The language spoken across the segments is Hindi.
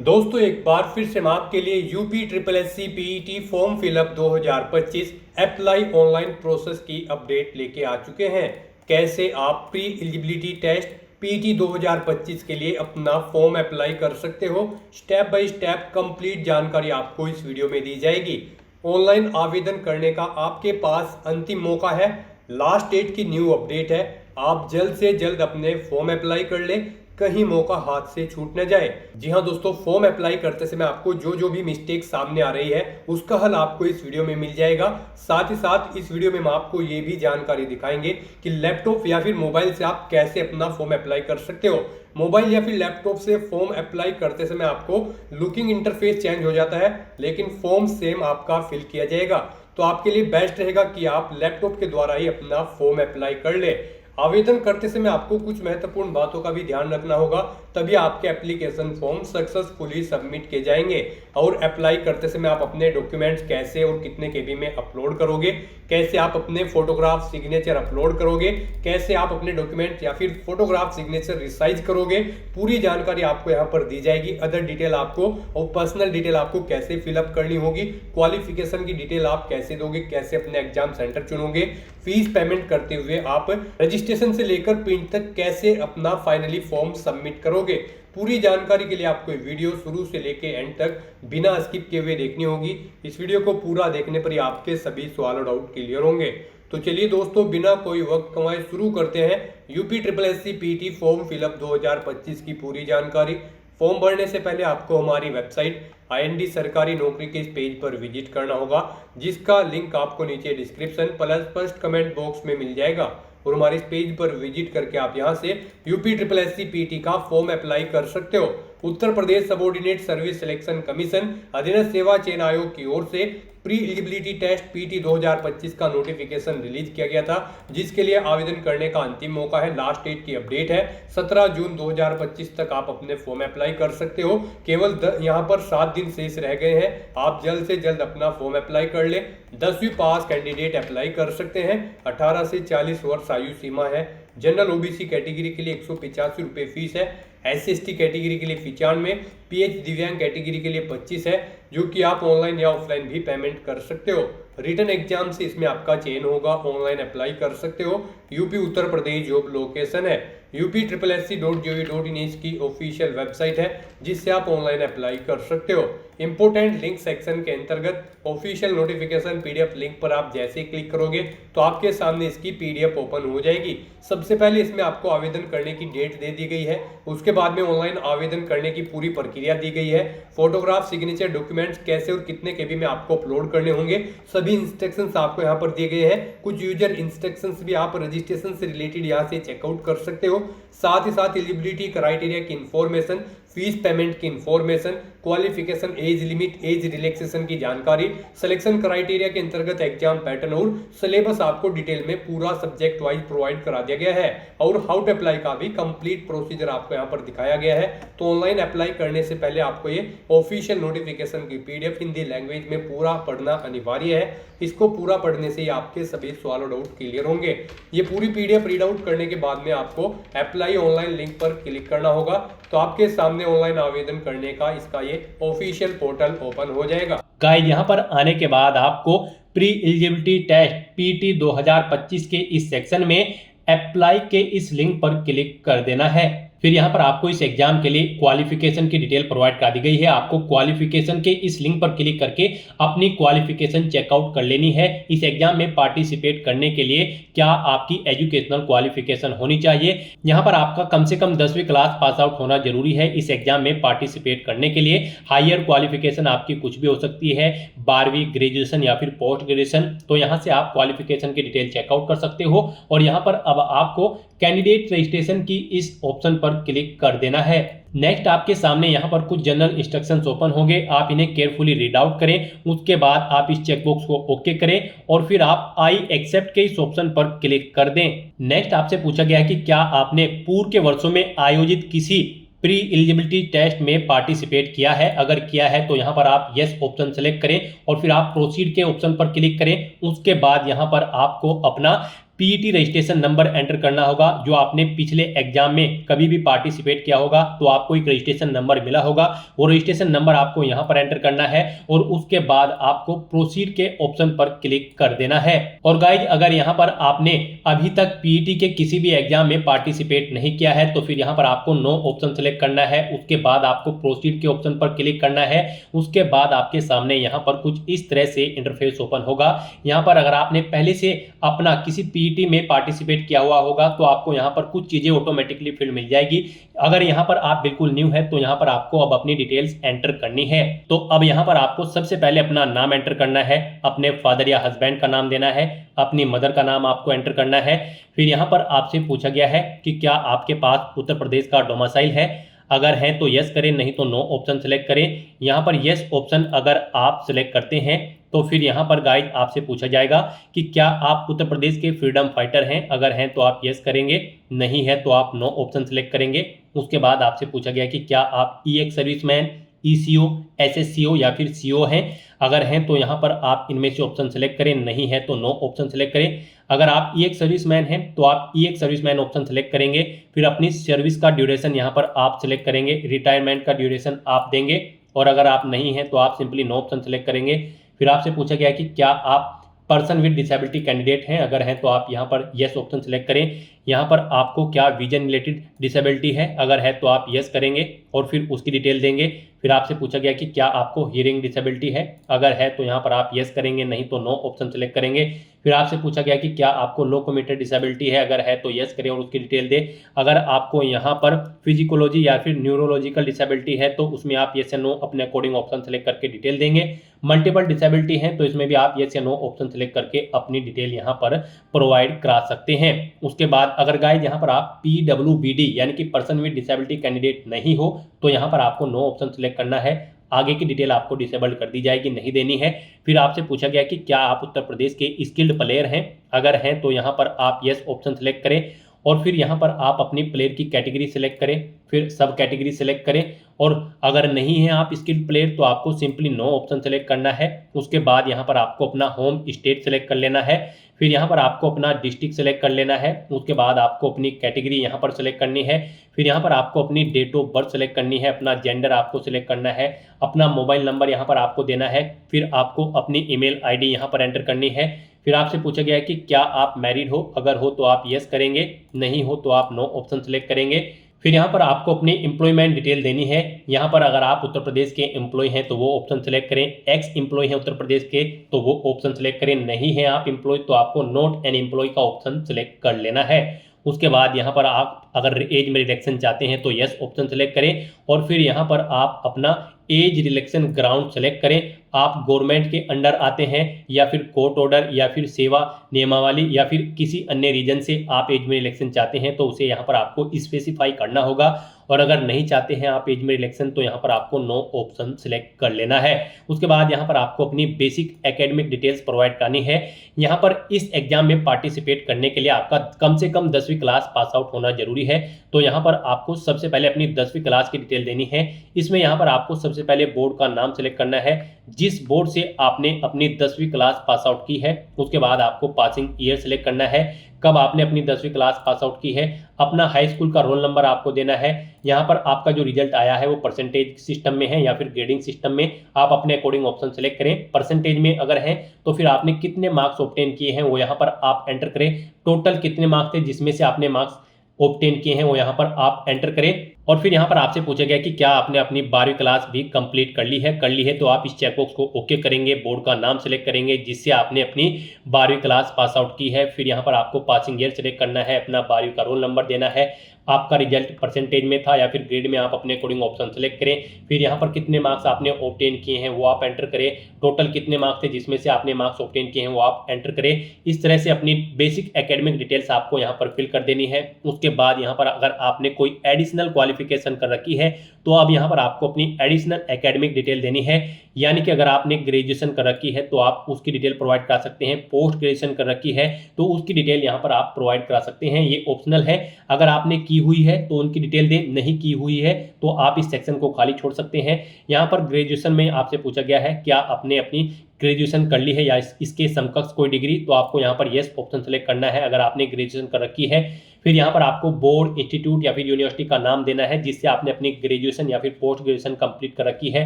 दोस्तों एक बार फिर से हम आपके लिए UP triple S C PET form fill up 2025 apply online process की अपडेट लेके आ चुके हैं। कैसे आप प्री एलिजिबिलिटी टेस्ट पीईटी 2025 के लिए अपना फॉर्म अप्लाई कर सकते हो, स्टेप बाय स्टेप कंप्लीट जानकारी आपको इस वीडियो में दी जाएगी। ऑनलाइन आवेदन करने का आपके पास अंतिम मौका है, लास्ट डेट की न्यू अपडेट है। आप जल्द से जल्द अपने फॉर्म अप्लाई कर ले, कहीं मौका हाथ से छूट न जाए। जी हाँ दोस्तों, फॉर्म अप्लाई करते समय आपको जो भी मिस्टेक सामने आ रही है उसका हल आपको इस वीडियो में मिल जाएगा। साथ ही साथ इस वीडियो में हम आपको ये भी जानकारी दिखाएंगे कि लैपटॉप या फिर मोबाइल से आप कैसे अपना फॉर्म अप्लाई कर सकते हो। मोबाइल या फिर लैपटॉप से फॉर्म अप्लाई करते समय आपको लुकिंग इंटरफेस चेंज हो जाता है, लेकिन फॉर्म सेम आपका फिल किया जाएगा। तो आपके लिए बेस्ट रहेगा कि आप लैपटॉप के द्वारा ही अपना फॉर्म अप्लाई कर ले। आवेदन करते समय आपको कुछ महत्वपूर्ण बातों का भी ध्यान रखना होगा, तभी आपके एप्लीकेशन फॉर्म सक्सेसफुली सबमिट किए जाएंगे। और अप्लाई करते समय आप अपने डॉक्यूमेंट्स कैसे और कितने केबी में अपलोड करोगे, कैसे आप अपने फोटोग्राफ सिग्नेचर अपलोड करोगे, कैसे आप अपने डॉक्यूमेंट या फिर फोटोग्राफ सिग्नेचर रिसाइज करोगे, पूरी जानकारी आपको यहाँ पर दी जाएगी। अदर डिटेल आपको और पर्सनल डिटेल आपको कैसे फिलअप करनी होगी, क्वालिफिकेशन की डिटेल आप कैसे दोगे, कैसे अपने एग्जाम सेंटर चुनोगे, फीस पेमेंट करते हुए आप रजिस्ट्रेशन से लेकर प्रिंट तक कैसे अपना फाइनली फॉर्म सबमिट करोगे। पूरी जानकारी के लिए आपको वीडियो शुरू से लेकर एंड तक बिना स्किप किए हुए देखनी होगी। इस वीडियो को पूरा देखने पर ही आपके सभी सवाल और डाउट क्लियर होंगे। तो चलिए दोस्तों, बिना कोई वक्त कमाए शुरू करते हैं UP triple S C PT form fill up 2025 की पूरी जानकारी। फॉर्म भरने से पहले आपको हमारी वेबसाइट IND सरकारी नौकरी के इस पेज पर विजिट करना होगा, जिसका लिंक आपको नीचे description plus first comment box में मिल जाएगा। और हमारे इस पेज पर विजिट करके आप यहां से UP triple S C PT का फॉर्म अप्लाई कर सकते हो। Uttar Pradesh subordinate service selection commission अधीनस्थ सेवा चयन आयोग की ओर से प्री एलिजिबिलिटी टेस्ट पीटी 2025 का नोटिफिकेशन रिलीज किया गया था, जिसके लिए आवेदन करने का अंतिम मौका है। लास्ट डेट की अपडेट है 17 जून 2025 तक आप अपने फॉर्म अप्लाई कर सकते हो। केवल यहाँ पर 7 दिन शेष रह गए हैं, आप जल्द से जल्द अपना फॉर्म अप्लाई कर ले। 10वीं पास कैंडिडेट अप्लाई कर सकते हैं। 18 से 40 वर्ष आयु सीमा है। जनरल ओबीसी कैटेगरी के लिए 185 रुपये फीस है। SC/ST कैटेगरी के लिए 95, PH दिव्यांग कैटेगरी के लिए 25 है, जो कि आप ऑनलाइन या ऑफलाइन भी पेमेंट कर सकते हो। रिटन एग्जाम से इसमें आपका चयन होगा, ऑनलाइन अप्लाई कर सकते हो। UP Uttar Pradesh job location है UP/SSC.gov.in इसकी ऑफिशियल वेबसाइट है, जिससे आप ऑनलाइन अप्लाई कर सकते हो। इंपोर्टेंट लिंक सेक्शन के अंतर्गत ऑफिशियल नोटिफिकेशन PDF लिंक पर आप जैसे क्लिक करोगे तो आपके सामने इसकी PDF ओपन हो जाएगी। सबसे पहले इसमें आपको आवेदन करने की डेट दे दी गई है, उसके बाद में ऑनलाइन आवेदन करने की पूरी प्रक्रिया दी गई है। फोटोग्राफ सिग्नेचर डॉक्यूमेंट्स कैसे और कितने केबी में आपको अपलोड करने होंगे, सभी इंस्ट्रक्शंस आपको यहाँ पर दिए गए हैं। कुछ यूजर इंस्ट्रक्शंस भी आप रजिस्ट्रेशन से रिलेटेड यहाँ से चेकआउट कर सकते हो। साथ ही साथ एलिजिबिलिटी क्राइटेरिया की इंफॉर्मेशन, फीस पेमेंट की information, qualification, age limit, age relaxation की जानकारी, सिलेक्शन क्राइटेरिया के अंतर्गत एग्जाम पैटर्न और सिलेबस आपको डिटेल में पूरा सब्जेक्ट वाइज प्रोवाइड करा दिया गया है। और हाउ टू अप्लाई का भी कंप्लीट प्रोसीजर आपको यहाँ पर दिखाया गया है। तो ऑनलाइन अप्लाई करने से पहले आपको ये ऑफिशियल नोटिफिकेशन की PDF हिंदी लैंग्वेज में पूरा पढ़ना अनिवार्य है। इसको पूरा पढ़ने से ही आपके सभी सवाल और डाउट क्लियर होंगे। ये पूरी PDF रीड आउट करने के बाद में आपको अप्लाई ऑनलाइन लिंक पर क्लिक करना होगा, तो आपके सामने ऑनलाइन आवेदन करने का इसका ये ऑफिशियल पोर्टल ओपन हो जाएगा। गाइस, यहाँ पर आने के बाद आपको प्री एलिजिबिलिटी टेस्ट पीटी 2025 के इस सेक्शन में अप्लाई के इस लिंक पर क्लिक कर देना है। फिर यहाँ पर आपको इस एग्जाम के लिए क्वालिफिकेशन की डिटेल प्रोवाइड कर दी गई है। आपको क्वालिफिकेशन के इस लिंक पर क्लिक करके अपनी क्वालिफिकेशन चेकआउट कर लेनी है। इस एग्जाम में पार्टिसिपेट करने के लिए क्या आपकी एजुकेशनल क्वालिफिकेशन होनी चाहिए। यहाँ पर आपका कम से कम 10वीं क्लास पास आउट होना जरूरी है इस एग्जाम में पार्टिसिपेट करने के लिए। हायर क्वालिफिकेशन आपकी कुछ भी हो सकती है, 12वीं, ग्रेजुएशन या फिर पोस्ट ग्रेजुएशन। तो यहाँ से आप क्वालिफिकेशन की डिटेल चेकआउट कर सकते हो। और यहाँ पर अब आपको कैंडिडेट रजिस्ट्रेशन की इस ऑप्शन पर क्लिक कर देना है। नेक्स्ट आपके सामने यहाँ पर कुछ जनरल इंस्ट्रक्शंस ओपन होंगे, आप इन्हें केयरफुली रीड आउट करें। उसके बाद आप इस चेकबॉक्स को ओके करें और फिर आप आई एक्सेप्ट के इस ऑप्शन पर क्लिक कर दें। नेक्स्ट आपसे पूछा गया है कि क्या आपने पूर्व के वर्षों में आयोजित किसी प्री एलिजिबिलिटी टेस्ट में पार्टिसिपेट किया है। अगर किया है तो यहाँ पर आप यस ऑप्शन सेलेक्ट करें और फिर आप प्रोसीड के ऑप्शन पर क्लिक करें। उसके बाद यहाँ पर आपको अपना पीईटी रजिस्ट्रेशन नंबर एंटर करना होगा। जो आपने पिछले एग्जाम में कभी भी पार्टिसिपेट किया होगा तो आपको एक रजिस्ट्रेशन नंबर मिला होगा, वो रजिस्ट्रेशन नंबर आपको यहाँ पर एंटर करना है और उसके बाद आपको प्रोसीड के ऑप्शन पर क्लिक कर देना है। और गाइज अगर यहाँ पर आपने अभी तक पीईटी के किसी भी एग्जाम में पार्टिसिपेट नहीं किया है तो फिर यहाँ पर आपको नो ऑप्शन सेलेक्ट करना है, उसके बाद आपको प्रोसीड के ऑप्शन पर क्लिक करना है। उसके बाद आपके सामने यहाँ पर कुछ इस तरह से इंटरफेस ओपन होगा। यहाँ पर अगर आपने पहले से अपना किसी पीईटी में पार्टिसिपेट किया हुआ होगा तो आपको यहाँ पर कुछ चीजें ऑटोमेटिकली फिल मिल जाएगी। अगर यहाँ पर आप बिल्कुल न्यू है तो यहाँ पर आपको अब अपनी डिटेल्स एंटर करनी है। तो अब यहाँ पर आपको सबसे पहले अपना नाम एंटर करना है, अपने फादर या हस्बैंड का नाम देना है, अपनी मदर का नाम आपको एंटर करना है। फिर यहाँ पर आपसे पूछा गया है कि क्या आपके पास उत्तर प्रदेश का डोमिसाइल है, अगर है तो यस करें, नहीं तो नो ऑप्शन सेलेक्ट करें। यहाँ पर यस ऑप्शन अगर आप सेलेक्ट करते हैं तो फिर यहाँ पर गाइड आपसे पूछा जाएगा कि क्या आप उत्तर प्रदेश के फ्रीडम फाइटर हैं, अगर हैं तो आप यस करेंगे, नहीं है तो आप नो ऑप्शन सेलेक्ट करेंगे। उसके बाद आपसे पूछा गया कि क्या आप ईएक्स सर्विसमैन, ईसीओ, एसएससीओ या फिर सीओ हैं, अगर हैं तो यहाँ पर आप इनमें से ऑप्शन सेलेक्ट करें, नहीं है तो नो ऑप्शन सेलेक्ट करें। अगर आप ईएक्स सर्विसमैन हैं तो आप ईएक्स सर्विसमैन ऑप्शन सेलेक्ट करेंगे। फिर अपनी सर्विस का ड्यूरेशन यहाँ पर आप सेलेक्ट करेंगे, रिटायरमेंट का ड्यूरेशन आप देंगे। और अगर आप नहीं हैं तो आप सिंपली नो ऑप्शन सेलेक्ट करेंगे। फिर आपसे पूछा गया कि क्या आप पर्सन विद डिसेबिलिटी कैंडिडेट हैं, अगर हैं तो आप यहाँ पर यस ऑप्शन सेलेक्ट करें। यहाँ पर आपको क्या विजन रिलेटेड डिसेबिलिटी है, अगर है तो आप यस करेंगे और फिर उसकी डिटेल देंगे। फिर आपसे पूछा गया कि क्या आपको हियरिंग डिसेबिलिटी है, अगर है तो यहाँ पर आप यस करेंगे, नहीं तो नो ऑप्शन सेलेक्ट करेंगे। फिर आपसे पूछा गया कि क्या आपको लोकोमोटर डिसेबिलिटी है, अगर है तो यस करें और उसकी डिटेल दे। अगर आपको यहाँ पर फिजिकोलॉजी या फिर न्यूरोलॉजिकल डिसेबिलिटी है तो उसमें आप यस या नो अपने अकॉर्डिंग ऑप्शन सेलेक्ट करके डिटेल देंगे। मल्टीपल डिसेबिलिटी है तो इसमें भी आप यस या नो ऑप्शन सेलेक्ट करके अपनी डिटेल यहाँ पर प्रोवाइड करा सकते हैं। उसके बाद अगर गाइस यहाँ पर आप पीडब्ल्यूबीडी यानी कि पर्सन विद डिसेबिलिटी कैंडिडेट नहीं हो तो यहाँ पर आपको नो ऑप्शन सेलेक्ट करना है, आगे की डिटेल आपको डिसेबल्ड कर दी जाएगी, नहीं देनी है। फिर आपसे पूछा गया कि क्या आप उत्तर प्रदेश के स्किल्ड प्लेयर हैं, अगर हैं तो यहाँ पर आप यस ऑप्शन सेलेक्ट करें और फिर यहाँ पर आप अपनी प्लेयर की कैटेगरी सेलेक्ट करें, फिर सब कैटेगरी सेलेक्ट करें। और अगर नहीं है आप स्किल्ड प्लेयर तो आपको सिंपली नो ऑप्शन सेलेक्ट करना है। उसके बाद यहाँ पर आपको अपना होम स्टेट सेलेक्ट कर लेना है, फिर यहाँ पर आपको अपना डिस्ट्रिक्ट सेलेक्ट कर लेना है। उसके बाद आपको अपनी कैटेगरी यहाँ पर सेलेक्ट करनी है, फिर यहाँ पर आपको अपनी डेट ऑफ बर्थ सेलेक्ट करनी है, अपना जेंडर आपको सेलेक्ट करना है, अपना मोबाइल नंबर यहाँ पर आपको देना है, फिर आपको अपनी ईमेल आईडी यहाँ पर एंटर करनी है। फिर आपसे पूछा गया है कि क्या आप मैरिड हो, अगर हो तो आप यस करेंगे, नहीं हो तो आप नो ऑप्शन सेलेक्ट करेंगे। फिर यहाँ पर आपको अपनी एम्प्लॉयमेंट डिटेल देनी है। यहाँ पर अगर आप उत्तर प्रदेश के एम्प्लॉय हैं तो वो ऑप्शन सेलेक्ट करें, एक्स एम्प्लॉय हैं उत्तर प्रदेश के तो वो ऑप्शन सेलेक्ट करें, नहीं है आप एम्प्लॉय तो आपको नॉट एन एम्प्लॉय का ऑप्शन सेलेक्ट कर लेना है। उसके बाद यहाँ पर आप अगर एज में रिलेक्शन चाहते हैं तो यस ऑप्शन सेलेक्ट करें और फिर यहाँ पर आप अपना एज रिलेक्शन ग्राउंड सेलेक्ट करें। आप गवर्नमेंट के अंडर आते हैं या फिर कोर्ट ऑर्डर या फिर सेवा नियमावली या फिर किसी अन्य रीजन से आप एज में रिलेक्शन चाहते हैं तो उसे यहाँ पर आपको स्पेसिफाई करना होगा। और अगर नहीं चाहते हैं आप एज में रिलेक्शन तो यहाँ पर आपको नो ऑप्शन सेलेक्ट कर लेना है। उसके बाद यहाँ पर आपको अपनी बेसिक एकेडमिक डिटेल्स प्रोवाइड करनी है। यहाँ पर इस एग्जाम में पार्टिसिपेट करने के लिए आपका कम से कम 10वीं क्लास पास आउट होना जरूरी है। तो यहाँ पर आपको सबसे पहले अपनी 10वीं क्लास की डिटेल देनी है। इसमें यहाँ पर आपको सबसे पहले बोर्ड का नाम सेलेक्ट करना है, जिस बोर्ड से आपने अपनी 10वीं क्लास पास आउट की है। उसके बाद आपको पासिंग ईयर सेलेक्ट करना है, कब आपने अपनी 10वीं क्लास पास आउट की है। अपना हाई स्कूल का रोल नंबर आपको देना है। यहाँ पर आपका जो रिजल्ट आया है वो परसेंटेज सिस्टम में है या फिर ग्रेडिंग सिस्टम में, आप अपने अकॉर्डिंग ऑप्शन सेलेक्ट करें। परसेंटेज में अगर है तो फिर आपने कितने मार्क्स ऑब्टेन किए हैं वो यहाँ पर आप एंटर करें। टोटल कितने मार्क्स थे जिसमें से आपने मार्क्स ऑब्टेन किए हैं वो यहाँ पर आप एंटर करें। और फिर यहाँ पर आपसे पूछा गया कि क्या आपने अपनी 12वीं क्लास भी कंप्लीट कर ली है तो आप इस चेकबॉक्स को ओके करेंगे, बोर्ड का नाम सेलेक्ट करेंगे जिससे आपने अपनी 12वीं क्लास पास आउट की है। फिर यहाँ पर आपको पासिंग ईयर सेलेक्ट करना है, अपना 12वीं का रोल नंबर देना है, आपका रिजल्ट परसेंटेज में था या फिर ग्रेड में, आप अपने अकॉर्डिंग ऑप्शन सेलेक्ट करें। फिर यहाँ पर कितने मार्क्स आपने ऑब्टेन किए हैं वो आप एंटर करें। टोटल कितने मार्क्स थे जिसमें से आपने मार्क्स ऑब्टेन किए हैं वो आप एंटर करें। इस तरह से अपनी बेसिक एकेडमिक डिटेल्स आपको यहाँ पर फिल कर देनी है। उसके बाद यहाँ पर अगर आपने कोई एडिशनल क्वालिफिकेशन कर रखी है तो अब यहाँ पर आपको अपनी एडिशनल एकेडमिक डिटेल देनी है। यानी कि अगर आपने ग्रेजुएशन कर रखी है तो आप उसकी डिटेल प्रोवाइड करा सकते हैं, पोस्ट ग्रेजुएशन कर रखी है तो उसकी डिटेल यहाँ पर आप प्रोवाइड करा सकते हैं, ये ऑप्शनल है। अगर आपने की की हुई है तो उनकी डिटेल दें, नहीं की हुई है तो आप इस सेक्शन को खाली छोड़ सकते हैं। यहाँ पर ग्रेजुएशन में आपसे पूछा गया है क्या आपने अपनी ग्रेजुएशन कर ली है या इसके समकक्ष कोई डिग्री, तो आपको यहाँ पर येस ऑप्शन सेलेक्ट करना है अगर आपने ग्रेजुएशन कर रखी है। फिर यहाँ पर आपको बोर्ड, इंस्टीट्यूट या फिर यूनिवर्सिटी का नाम देना है जिससे आपने अपनी ग्रेजुएशन या फिर पोस्ट ग्रेजुएशन कंप्लीट कर रखी है।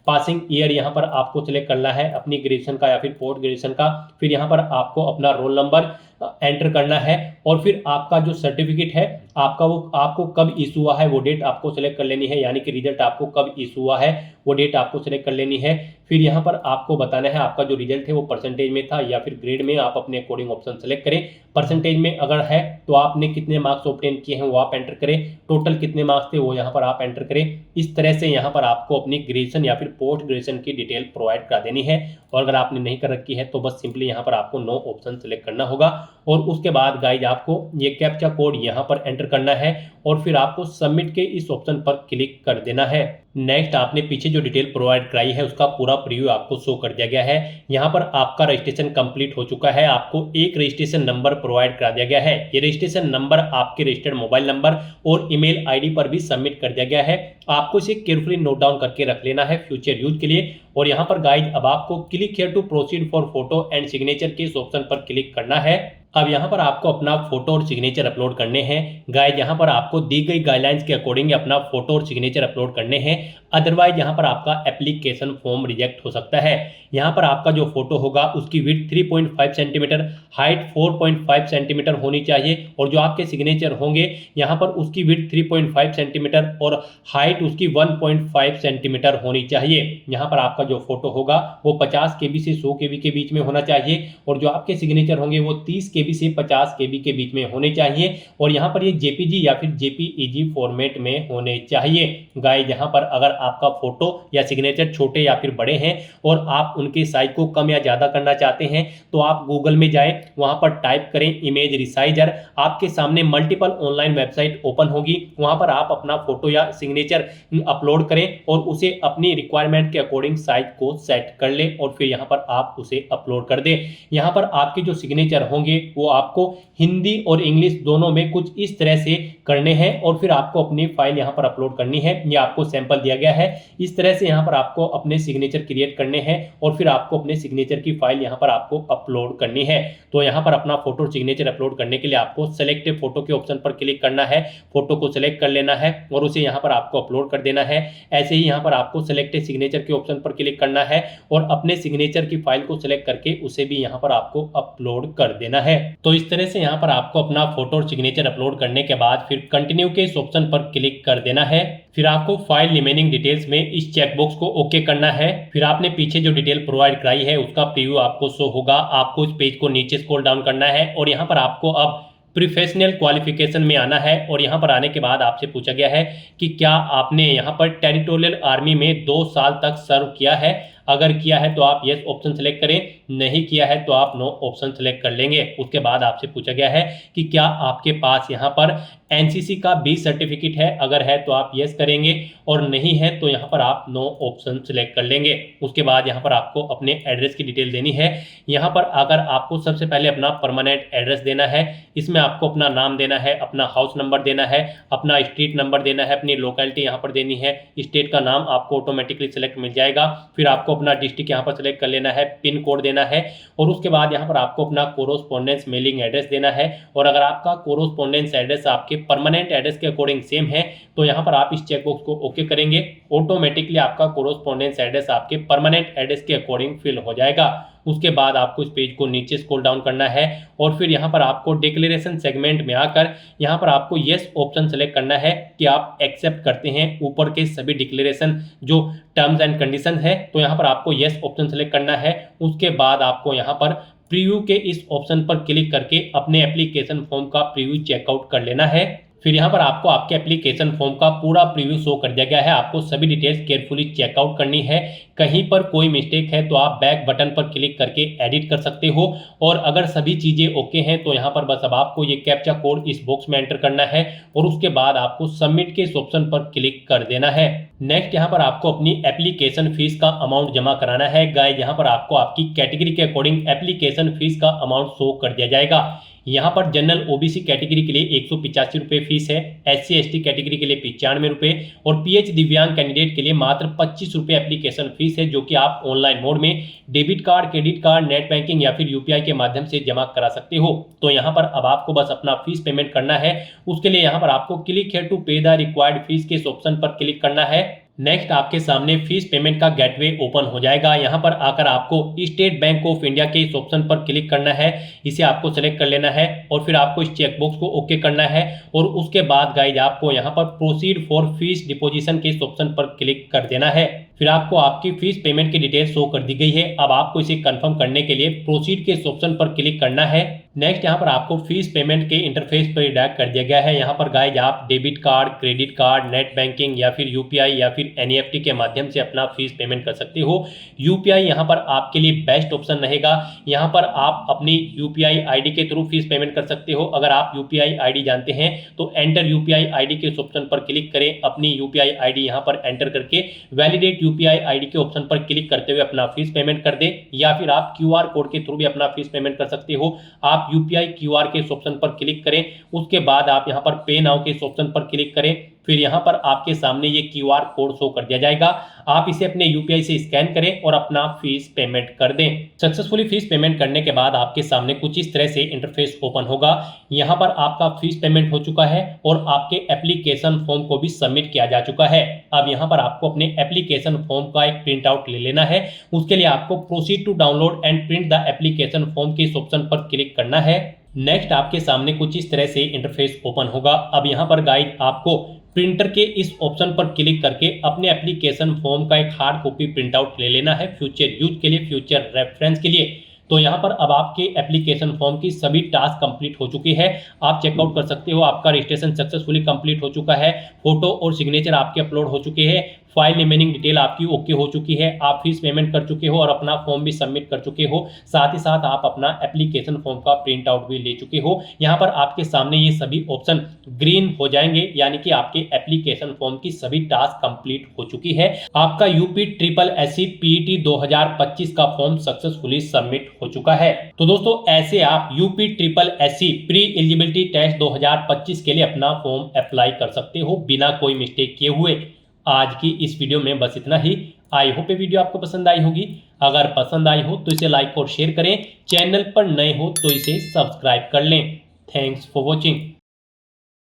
पासिंग ईयर यहाँ पर आपको सिलेक्ट करना है अपनी ग्रेजुएशन का या फिर पोस्ट ग्रेजुएशन का। फिर यहाँ पर आपको अपना रोल नंबर एंटर करना है और फिर आपका जो सर्टिफिकेट है आपका वो आपको कब इशू हुआ है वो डेट आपको सिलेक्ट कर लेनी है, यानी कि रिजल्ट आपको कब इशू हुआ है वो डेट आपको सिलेक्ट कर लेनी है। फिर यहाँ पर आपको बताना है आपका जो रिजल्ट है वो परसेंटेज में था या फिर ग्रेड में, आप अपने अकॉर्डिंग ऑप्शन सेलेक्ट करें। परसेंटेज में अगर है तो आपने कितने मार्क्स ऑब्टेन किए हैं वो आप एंटर करें, टोटल कितने मार्क्स थे वो यहाँ पर आप एंटर करें। इस तरह से यहाँ पर आपको अपनी ग्रेजुएशन या फिर पोस्ट ग्रेजुएशन की डिटेल प्रोवाइड करा देनी है और अगर आपने नहीं कर रखी है तो बस सिंपली यहाँ पर आपको नो ऑप्शन सेलेक्ट करना होगा और उसके बाद गाइज आपको ये कैप्चा कोड यहाँ पर एंटर करना है और फिर आपको सबमिट के इस ऑप्शन पर क्लिक कर देना है। नेक्स्ट आपने पीछे जो डिटेल प्रोवाइड कराई है उसका पूरा प्रीव्यू आपको शो कर दिया गया है। यहाँ पर आपका रजिस्ट्रेशन कंप्लीट हो चुका है, आपको एक रजिस्ट्रेशन नंबर प्रोवाइड करा दिया गया है। ये रजिस्ट्रेशन नंबर आपके रजिस्टर्ड मोबाइल नंबर और ईमेल आईडी पर भी सबमिट कर दिया गया है। आपको इसे केयरफुली नोट डाउन करके रख लेना है फ्यूचर यूज के लिए। और यहाँ पर गाइज अब आपको click here to proceed for photo and signature के इस ऑप्शन पर क्लिक करना है। अब यहाँ पर आपको अपना फोटो और सिग्नेचर अपलोड करने हैं। गाइज यहाँ पर आपको दी गई गाइडलाइंस के अकॉर्डिंग अपना फोटो और सिग्नेचर अपलोड करने हैं, अदरवाइज यहाँ पर आपका एप्लीकेशन फॉर्म रिजेक्ट हो सकता है। यहाँ पर आपका जो फोटो होगा उसकी विड्थ 3.5 सेंटीमीटर, हाइट 4.5 सेंटीमीटर होनी चाहिए और जो आपके सिग्नेचर होंगे यहाँ पर उसकी विड्थ 3.5 सेंटीमीटर और हाइट उसकी 1.5 सेंटीमीटर होनी चाहिए। यहाँ पर आपका जो फोटो होगा वो 50 KB से 100 KB के बीच में होना चाहिए और जो आपके सिग्नेचर होंगे वो 30 KB से 50 KB के बीच में होने चाहिए और यहाँ पर ये JPG या फिर JPEG फॉर्मेट में होने चाहिए। गाइस यहाँ पर अगर आपका फोटो या सिग्नेचर छोटे या फिर बड़े हैं और आप उनके साइज को कम या ज़्यादा करना चाहते हैं तो आप गूगल में जाएं, वहाँ पर टाइप करें इमेज रिसाइजर, आपके सामने मल्टीपल ऑनलाइन वेबसाइट ओपन होगी, वहाँ पर आप अपना फोटो या सिग्नेचर अपलोड करें और उसे अपनी रिक्वायरमेंट के अकॉर्डिंग साइज को सेट कर ले और फिर यहाँ पर आप उसे अपलोड कर दें। यहाँ पर आपके जो सिग्नेचर होंगे वो आपको हिंदी और इंग्लिश दोनों में कुछ इस तरह से करने हैं और फिर आपको अपनी फाइल यहाँ पर अपलोड करनी है। ये आपको सैंपल दिया गया है, इस तरह से यहाँ पर आपको अपने सिग्नेचर क्रिएट करने हैं और फिर आपको अपने सिग्नेचर की फाइल यहाँ पर आपको अपलोड करनी है। तो यहाँ पर अपना फोटो और सिग्नेचर अपलोड करने के लिए आपको सेलेक्ट फोटो के ऑप्शन पर क्लिक करना है, फोटो को सिलेक्ट कर लेना है और उसे यहाँ पर आपको अपलोड कर देना है। ऐसे ही यहाँ पर आपको सेलेक्ट सिग्नेचर के ऑप्शन पर क्लिक करना है और अपने सिग्नेचर की फाइल को सिलेक्ट करके उसे भी यहाँ पर आपको अपलोड कर देना है। तो इस तरह से यहाँ पर आपको अपना फोटो और सिग्नेचर अपलोड करने के बाद फिर कंटिन्यू के इस ऑप्शन पर क्लिक कर देना है। फिर आपको फाइल रिमेनिंग डिटेल्स में इस चेकबॉक्स को ओके करना है। फिर आपने पीछे जो डिटेल प्रोवाइड कराई है उसका प्रीव्यू आपको शो होगा। आपको इस पेज को नीचे स्क्रॉल डाउन करना है और यहाँ पर आपको अब प्रोफेशनल क्वालिफिकेशन में आना है और यहाँ पर आने के बाद आपसे पूछा गया है कि क्या आपने यहाँ पर टेरिटोरियल आर्मी में 2 साल तक सर्व किया है। अगर किया है तो आप यस ऑप्शन सेलेक्ट करें, नहीं किया है तो आप नो ऑप्शन सेलेक्ट कर लेंगे। उसके बाद आपसे पूछा गया है कि क्या आपके पास यहाँ पर एनसीसी का 20 सर्टिफिकेट है, अगर है तो आप यस करेंगे और नहीं है तो यहाँ पर आप नो ऑप्शन सेलेक्ट कर लेंगे। उसके बाद यहाँ पर आपको अपने एड्रेस की डिटेल देनी है। यहाँ पर अगर आपको सबसे पहले अपना परमानेंट एड्रेस देना है, इसमें आपको अपना नाम देना है, अपना हाउस नंबर देना है, अपना स्ट्रीट नंबर देना है, अपनी लोकेलिटी यहाँ पर देनी है, स्टेट का नाम आपको ऑटोमेटिकली सिलेक्ट मिल जाएगा। फिर आपको अपना डिस्ट्रिक्ट यहाँ पर सिलेक्ट कर लेना है, पिन कोड देना है और उसके बाद यहाँ पर आपको अपना कोरोस्पोंडेंस मेलिंग एड्रेस देना है। और अगर आपका कोरोस्पोंडेंस एड्रेस आपके परमानेंट एड्रेस के अकॉर्डिंग सेम है तो यहाँ पर आप इस चेकबॉक्स को ओके करेंगे, ऑटोमेटिकली आपका कोरोस्पोंडेंस एड्रेस आपके परमानेंट एड्रेस के अकॉर्डिंग फिल हो जाएगा। उसके बाद आपको इस पेज को नीचे स्क्रॉल डाउन करना है और फिर यहाँ पर आपको डिक्लेरेशन सेगमेंट में आकर यहाँ पर आपको यस ऑप्शन सेलेक्ट करना है कि आप एक्सेप्ट करते हैं ऊपर के सभी डिक्लेरेशन जो टर्म्स एंड कंडीशन है। तो यहाँ पर आपको यस ऑप्शन सेलेक्ट करना है। उसके बाद आपको यहाँ पर प्रीव्यू के इस ऑप्शन पर क्लिक करके अपने एप्लीकेशन फॉर्म का प्रीव्यू चेकआउट कर लेना है। फिर यहाँ पर आपको आपके एप्लीकेशन फॉर्म का पूरा प्रीव्यू शो कर दिया गया है। आपको सभी डिटेल्स केयरफुली चेकआउट करनी है। कहीं पर कोई मिस्टेक है तो आप बैक बटन पर क्लिक करके एडिट कर सकते हो और अगर सभी चीज़ें ओके हैं तो यहाँ पर बस अब आपको ये कैप्चा कोड इस बॉक्स में एंटर करना है और उसके बाद आपको सबमिट के इस ऑप्शन पर क्लिक कर देना है। नेक्स्ट यहाँ पर आपको अपनी एप्लीकेशन फीस का अमाउंट जमा कराना है। गाइस यहाँ पर आपको आपकी कैटेगरी के अकॉर्डिंग एप्लीकेशन फीस का अमाउंट शो कर दिया जाएगा। यहाँ पर जनरल ओबीसी कैटेगरी के लिए 185 रुपये फीस है, SC ST कैटेगरी के लिए 95 रुपये और PH दिव्यांग कैंडिडेट के लिए मात्र 25 रुपये एप्लीकेशन फीस है, जो कि आप ऑनलाइन मोड में debit card, credit card, net banking या फिर UPI के माध्यम से जमा करा सकते हो। तो यहाँ पर अब आपको बस अपना फीस पेमेंट करना है। उसके लिए यहाँ पर आपको क्लिक हियर टू पे द रिक्वायर्ड फीस के इस ऑप्शन पर क्लिक करना है। नेक्स्ट आपके सामने फीस पेमेंट का गेटवे ओपन हो जाएगा। यहाँ पर आकर आपको स्टेट बैंक ऑफ इंडिया के इस ऑप्शन पर क्लिक करना है, इसे आपको सेलेक्ट कर लेना है और फिर आपको इस चेकबॉक्स को ओके करना है और उसके बाद गाइज आपको यहाँ पर प्रोसीड फॉर फीस डिपोजिशन के इस ऑप्शन पर क्लिक कर देना है। फिर आपको आपकी फीस पेमेंट की डिटेल शो कर दी गई है। अब आपको इसे कंफर्म करने के लिए प्रोसीड के इस ऑप्शन पर क्लिक करना है। नेक्स्ट यहाँ पर आपको फीस पेमेंट के इंटरफेस पर रिडायरेक्ट कर दिया गया है। यहाँ पर गाइज आप debit card, credit card, net banking या फिर UPI या फिर NEFT के माध्यम से अपना फीस पेमेंट कर सकते हो। UPI यहाँ पर आपके लिए बेस्ट ऑप्शन रहेगा। यहाँ पर आप अपनी UPI ID के थ्रू फीस पेमेंट कर सकते हो। अगर आप UPI ID जानते हैं तो एंटर UPI ID के इस ऑप्शन पर क्लिक करें। अपनी UPI ID यहाँ पर एंटर करके वैलिडेट UPI ID के ऑप्शन पर क्लिक करते हुए अपना फीस पेमेंट कर दें, या फिर आप QR कोड के थ्रू भी अपना फीस पेमेंट कर सकते हो। आप UPI QR के इस ऑप्शन पर क्लिक करें, उसके बाद आप यहाँ पर पे नाउ के इस ऑप्शन पर क्लिक करें। फिर यहाँ पर आपके सामने ये QR कोड शो कर दिया जाएगा। आप इसे अपने UPI से स्कैन करें और अपना फीस पेमेंट कर दें। सक्सेसफुली फीस पेमेंट करने के बाद आपके सामने कुछ इस तरह से इंटरफेस ओपन होगा। यहाँ पर आपका फीस पेमेंट हो चुका है और आपके एप्लीकेशन फॉर्म को भी सबमिट किया जा चुका है। अब यहाँ पर आपको अपने एप्लीकेशन फॉर्म का एक प्रिंट आउट ले लेना है। उसके लिए आपको proceed to download and print the application form के इस ऑप्शन पर क्लिक करना है। नेक्स्ट आपके सामने कुछ इस तरह से इंटरफेस ओपन होगा। अब यहाँ पर गाइड आपको प्रिंटर के इस ऑप्शन पर क्लिक करके अपने एप्लीकेशन फॉर्म का एक हार्ड कॉपी प्रिंट आउट ले लेना है, फ्यूचर यूज के लिए, फ्यूचर रेफरेंस के लिए। तो यहाँ पर अब आपके एप्लीकेशन फॉर्म की सभी टास्क कंप्लीट हो चुकी है। आप चेकआउट कर सकते हो, आपका रजिस्ट्रेशन सक्सेसफुली कंप्लीट हो चुका है, फोटो और सिग्नेचर आपके अपलोड हो चुके हैं, फाइल रिमेनिंग डिटेल आपकी ओके हो चुकी है, आप फीस पेमेंट कर चुके हो और अपना फॉर्म भी सबमिट कर चुके हो। साथ ही साथ आप अपना एप्लीकेशन फॉर्म का प्रिंट आउट भी ले चुके हो। यहाँ पर आपके सामने ये सभी ऑप्शन ग्रीन हो जाएंगे, यानी कि आपके एप्लीकेशन फॉर्म की सभी टास्क कंप्लीट हो चुकी है। आपका UPSSC PET 2025 का फॉर्म सक्सेसफुली सबमिट हो चुका है। तो दोस्तों ऐसे आप UPSSC प्री एलिजिबिलिटी टेस्ट 2025 के लिए अपना फॉर्म अप्लाई कर सकते हो बिना कोई मिस्टेक किए हुए। आज की इस वीडियो में बस इतना ही। आई होप ये वीडियो आपको पसंद आई होगी। अगर पसंद आई हो तो इसे लाइक और शेयर करें। चैनल पर नए हो तो इसे सब्सक्राइब कर लें। Thanks for watching.